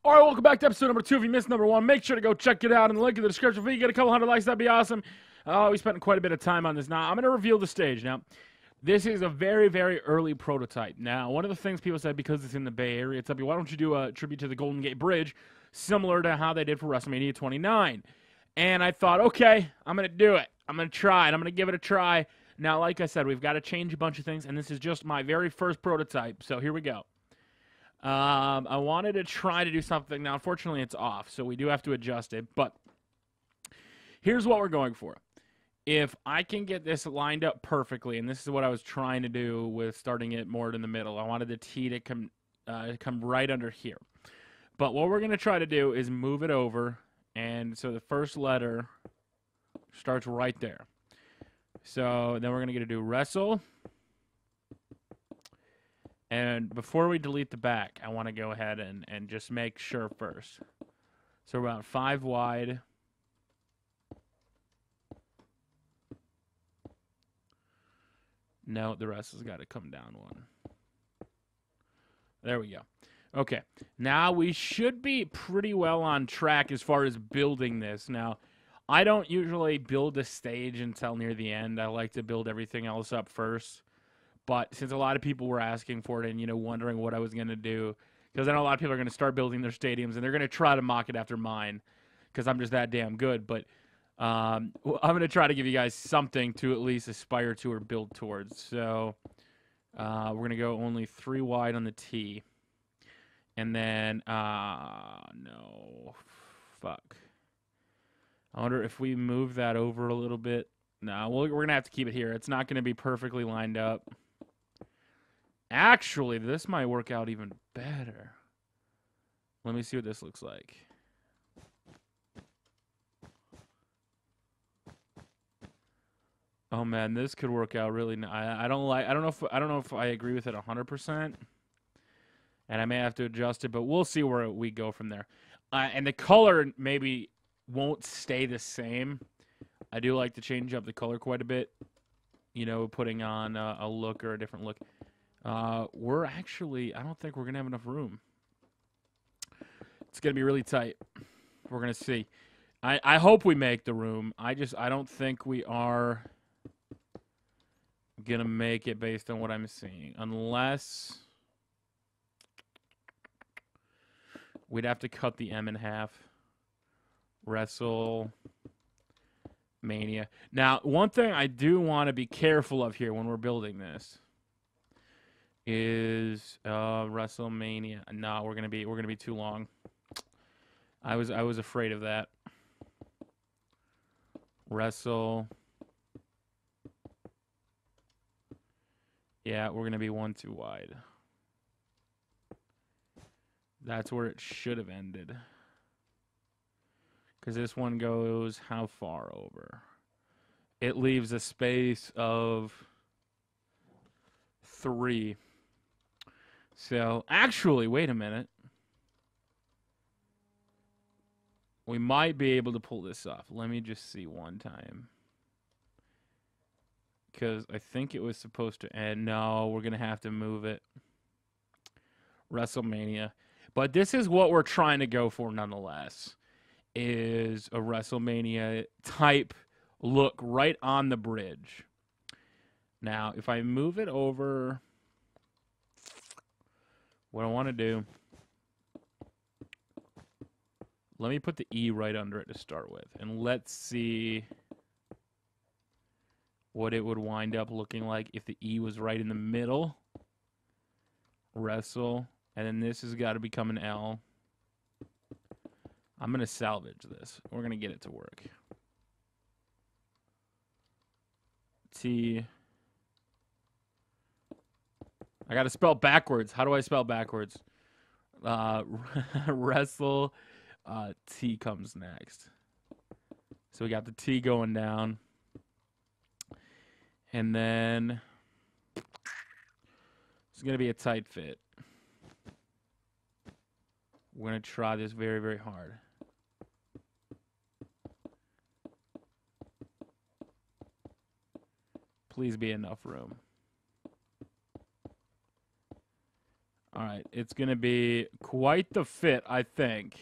All right, welcome back to episode number 2. If you missed number 1, make sure to go check it out in the link in the description. If you get a couple hundred likes, that'd be awesome. We spent quite a bit of time on this. Now, I'm going to reveal the stage. Now, this is a very, very early prototype. Now, one of the things people said, because it's in the Bay Area, Tubby, why don't you do a tribute to the Golden Gate Bridge, similar to how they did for WrestleMania 29? And I thought, okay, I'm going to do it. I'm going to try it. I'm going to give it a try. Now, like I said, we've got to change a bunch of things, and this is just my very first prototype, so here we go. I wanted to try to do something. Now, unfortunately, it's off, so we do have to adjust it. But here's what we're going for. If I can get this lined up perfectly, and this is what I was trying to do with starting it more in the middle. I wanted the T to come right under here. But what we're going to try to do is move it over, and so the first letter starts right there. So then we're going to do wrestle. And before we delete the back, I want to go ahead and just make sure first. So we're about 5 wide. No, the rest has got to come down one. There we go. Okay, now we should be pretty well on track as far as building this. Now, I don't usually build a stage until near the end. I like to build everything else up first. But since a lot of people were asking for it and, wondering what I was going to do, because I know a lot of people are going to start building their stadiums, and they're going to try to mock it after mine because I'm just that damn good. But I'm going to try to give you guys something to at least aspire to or build towards. So we're going to go only 3 wide on the T. And then, no, fuck. I wonder if we move that over a little bit. No, we're going to have to keep it here. It's not going to be perfectly lined up. Actually, this might work out even better. Let me see what this looks like. Oh man, this could work out really nice. I don't know if I agree with it 100%. And I may have to adjust it, but we'll see where we go from there. And the color maybe won't stay the same. I do like to change up the color quite a bit. Putting on a look or a different look. We're actually, I don't think we're going to have enough room. It's going to be really tight. We're going to see. I hope we make the room. I don't think we are going to make it based on what I'm seeing. Unless we'd have to cut the M in half. WrestleMania. Now, one thing I do want to be careful of here when we're building this is WrestleMania. No, we're gonna be too long. I was afraid of that. Yeah, we're gonna be 1 too wide. That's where it should have ended. Because this one goes how far over? It leaves a space of 3. So, actually, wait a minute. We might be able to pull this off. Let me just see one time. Because I think it was supposed to end. No, we're going to have to move it. WrestleMania. But this is what we're trying to go for nonetheless. Is a WrestleMania type look right on the bridge. Now, if I move it over, what I want to do, let me put the E right under it to start with, and let's see what it would wind up looking like if the E was right in the middle. Wrestle, and then this has got to become an L. I'm going to salvage this. We're going to get it to work. T. I got to spell backwards. How do I spell backwards? Wrestle. T comes next. So we got the T going down. And then it's going to be a tight fit. We're going to try this very, very hard. Please be enough room. All right, it's going to be quite the fit, I think.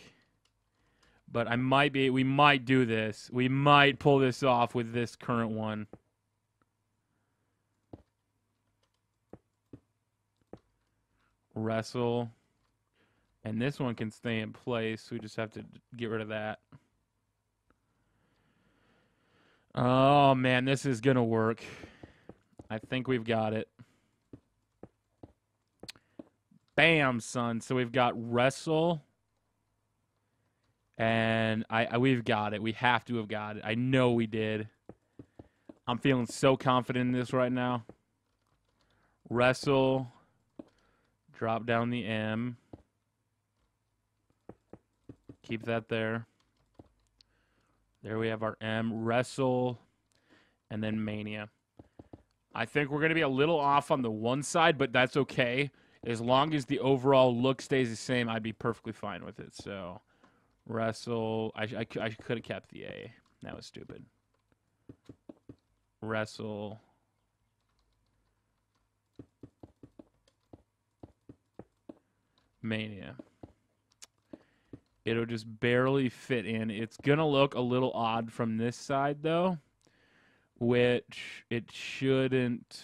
But we might do this. We might pull this off with this current one. Wrestle. And this one can stay in place. We just have to get rid of that. Oh, man, this is going to work. I think we've got it. Bam, son. So we've got wrestle. And we've got it. We have to have got it. I know we did. I'm feeling so confident in this right now. Wrestle. Drop down the M. Keep that there. There we have our M. Wrestle. And then Mania. I think we're going to be a little off on the one side, but that's okay. As long as the overall look stays the same, I'd be perfectly fine with it. So, wrestle. I could have kept the A. That was stupid. Wrestle. Mania. It'll just barely fit in. It's going to look a little odd from this side, though, which it shouldn't.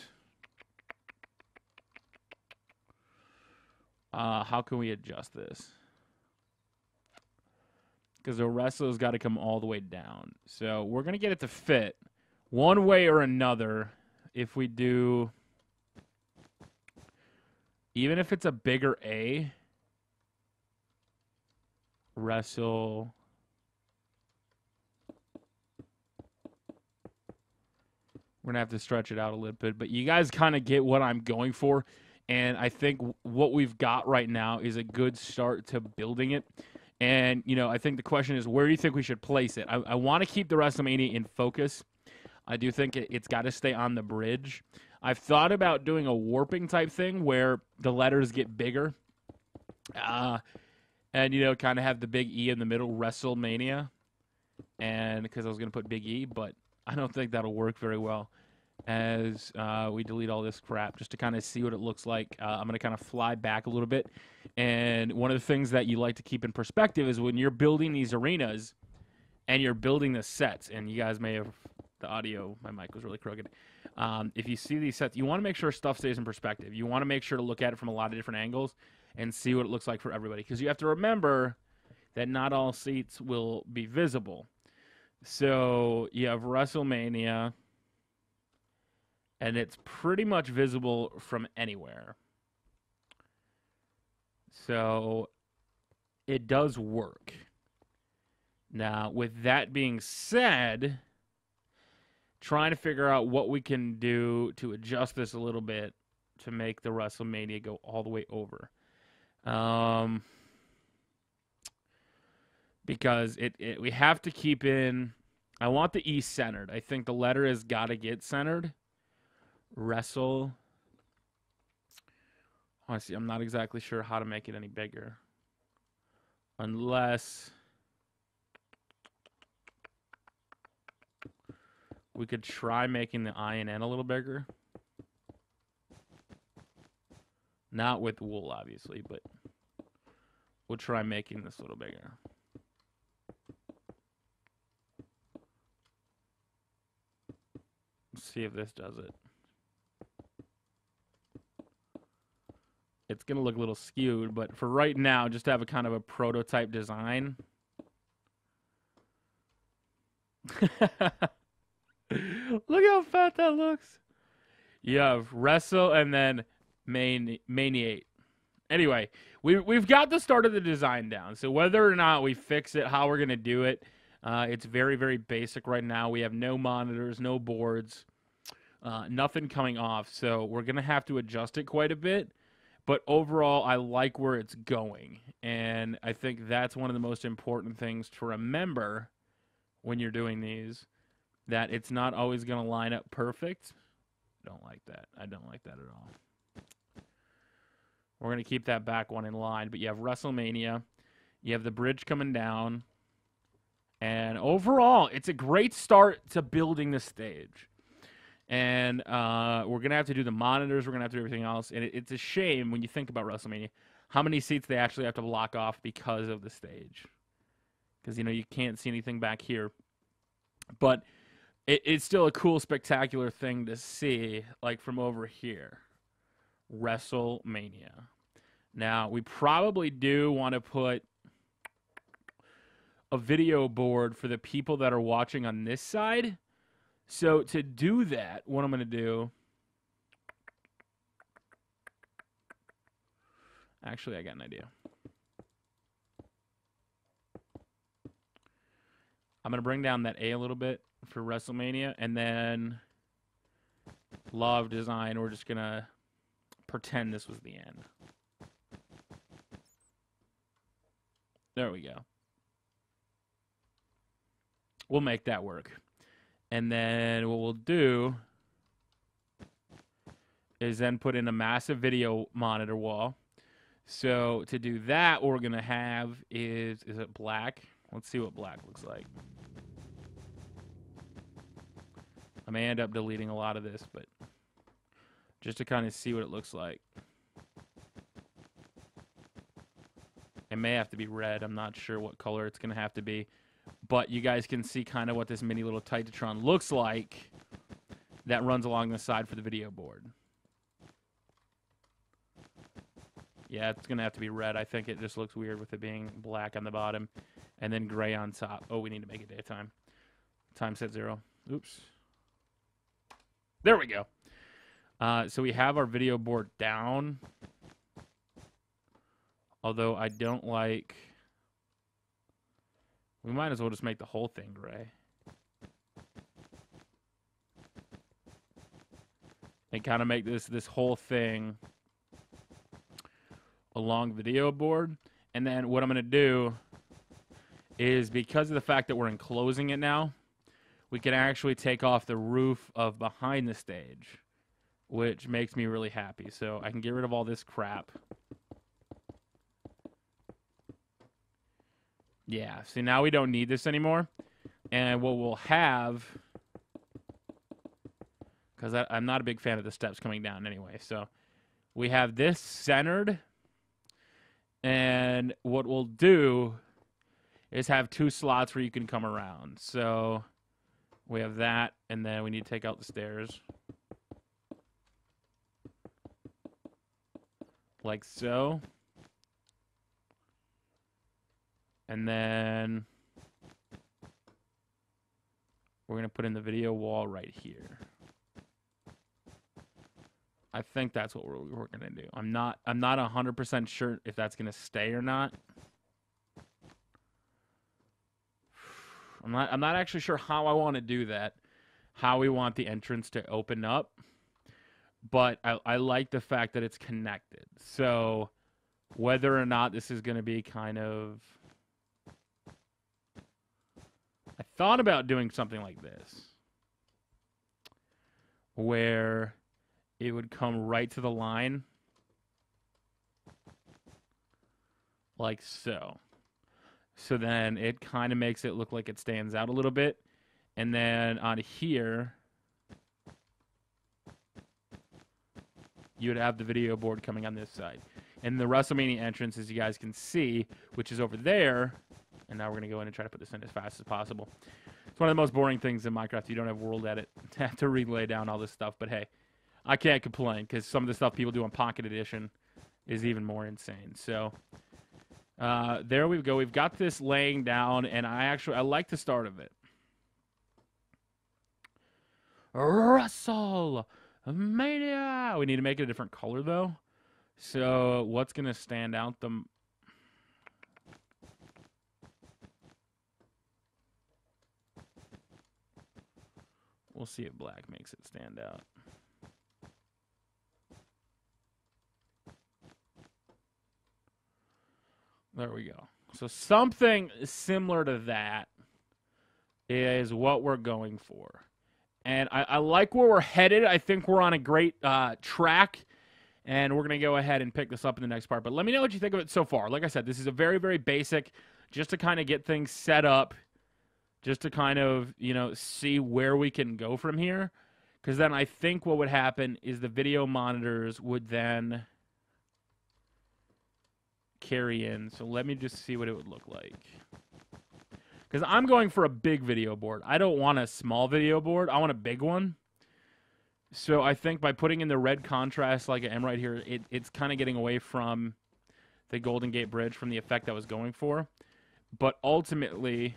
How can we adjust this? Because the wrestler's got to come all the way down. So we're going to get it to fit one way or another if we do. Even if it's a bigger A. Wrestle. We're going to have to stretch it out a little bit. But you guys kind of get what I'm going for. And I think what we've got right now is a good start to building it. And, you know, I think the question is, where do you think we should place it? I want to keep the WrestleMania in focus. I do think it's got to stay on the bridge. I've thought about doing a warping type thing where the letters get bigger. And, you know, kind of have the big E in the middle, WrestleMania. And because I was going to put big E, but I don't think that'll work very well. As we delete all this crap just to kind of see what it looks like. I'm going to kind of fly back a little bit. And one of the things that you like to keep in perspective is when you're building these arenas and you're building the sets, and you guys may have, the audio, my mic was really crooked. If you see these sets, you want to make sure stuff stays in perspective. You want to make sure to look at it from a lot of different angles and see what it looks like for everybody. Because you have to remember that not all seats will be visible. So you have WrestleMania. And it's pretty much visible from anywhere. So it does work. Now, with that being said, trying to figure out what we can do to adjust this a little bit to make the WrestleMania go all the way over. Because we have to keep in, I want the E centered. I think the letter has got to get centered. Wrestle. Honestly, I'm not exactly sure how to make it any bigger. Unless we could try making the I and N a little bigger. Not with wool, obviously, but we'll try making this a little bigger. Let's see if this does it. It's going to look a little skewed, but for right now, just to have a kind of a prototype design. Look how fat that looks. You have wrestle and then maniate. Anyway, we've got the start of the design down. So whether or not we fix it, how we're going to do it, it's very, very basic right now. We have no monitors, no boards, nothing coming off. So we're going to have to adjust it quite a bit. But overall, I like where it's going. And I think that's one of the most important things to remember when you're doing these, that it's not always going to line up perfect. Don't like that. I don't like that at all. We're going to keep that back one in line. But you have WrestleMania. You have the bridge coming down. And overall, it's a great start to building the stage. And we're going to have to do the monitors. We're going to have to do everything else. And it's a shame when you think about WrestleMania, how many seats they actually have to block off because of the stage. Because, you can't see anything back here. But it's still a cool, spectacular thing to see, like from over here. WrestleMania. Now, we probably do want to put a video board for the people that are watching on this side. So to do that, what I'm going to do... Actually, I got an idea. I'm going to bring down that A little bit for WrestleMania, and then Love Design, we're just going to pretend this was the end. There we go. We'll make that work. And then what we'll do is then put in a massive video monitor wall. So to do that, what we're going to have is it black? Let's see what black looks like. I may end up deleting a lot of this, but just to kind of see what it looks like. It may have to be red. I'm not sure what color it's going to have to be. But you guys can see kind of what this mini little Titatron looks like that runs along the side for the video board. Yeah, it's going to have to be red. I think it just looks weird with it being black on the bottom and then gray on top. Oh, we need to make it daytime. Time set 0. Oops. There we go. So we have our video board down. Although I don't like... We might as well just make the whole thing gray. And kind of make this whole thing a long video board. And then what I'm going to do is, because of the fact that we're enclosing it now, we can actually take off the roof of behind the stage, which makes me really happy. So I can get rid of all this crap. Yeah, see, now we don't need this anymore. And what we'll have, because I'm not a big fan of the steps coming down anyway, so we have this centered. And what we'll do is have 2 slots where you can come around. So we have that, and then we need to take out the stairs. Like so. And then we're going to put in the video wall right here. I think that's what we're going to do. I'm not 100% sure if that's going to stay or not. I'm not actually sure how I want to do that. How we want the entrance to open up. But I like the fact that it's connected. So whether or not this is going to be kind of... I thought about doing something like this, where it would come right to the line, like so. So then it kind of makes it look like it stands out a little bit. And then on here, you would have the video board coming on this side. And the WrestleMania entrance, as you guys can see, which is over there. And now we're going to go in and try to put this in as fast as possible. It's one of the most boring things in Minecraft. You don't have World Edit to have to relay down all this stuff. But hey, I can't complain, because some of the stuff people do on Pocket Edition is even more insane. So there we go. We've got this laying down, and I like the start of it. WrestleMania! We need to make it a different color, though. So what's going to stand out? We'll see if black makes it stand out. There we go. So something similar to that is what we're going for. And I like where we're headed. I think we're on a great track. And we're going to go ahead and pick this up in the next part. But let me know what you think of it so far. Like I said, this is a very, very basic, just to kind of get things set up. Just to kind of, see where we can go from here. Because then I think what would happen is the video monitors would then carry in. So let me just see what it would look like. Because I'm going for a big video board. I don't want a small video board. I want a big one. So I think by putting in the red contrast like I am right here, it's kind of getting away from the Golden Gate Bridge, from the effect I was going for. But ultimately,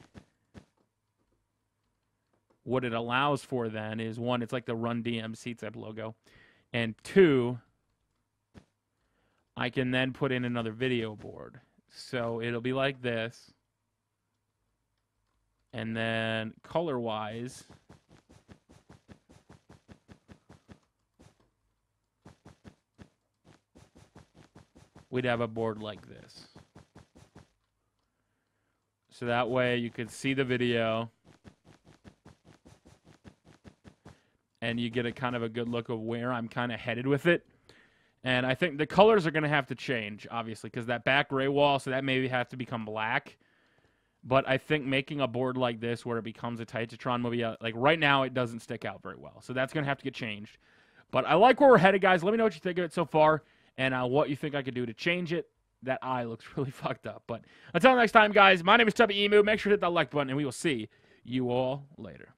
what it allows for then is, one, it's like the Run DMC type logo. And two, I can then put in another video board. So it'll be like this. And then color-wise, we'd have a board like this. So that way you could see the video and you get a kind of a good look of where I'm kind of headed with it. And I think the colors are going to have to change, obviously, because that back gray wall, so that maybe have to become black. But I think making a board like this where it becomes a Titantron movie, like right now it doesn't stick out very well. So that's going to have to get changed. But I like where we're headed, guys. Let me know what you think of it so far and what you think I could do to change it. That eye looks really fucked up. But until next time, guys, my name is Tubby Emu. Make sure to hit that like button, and we will see you all later.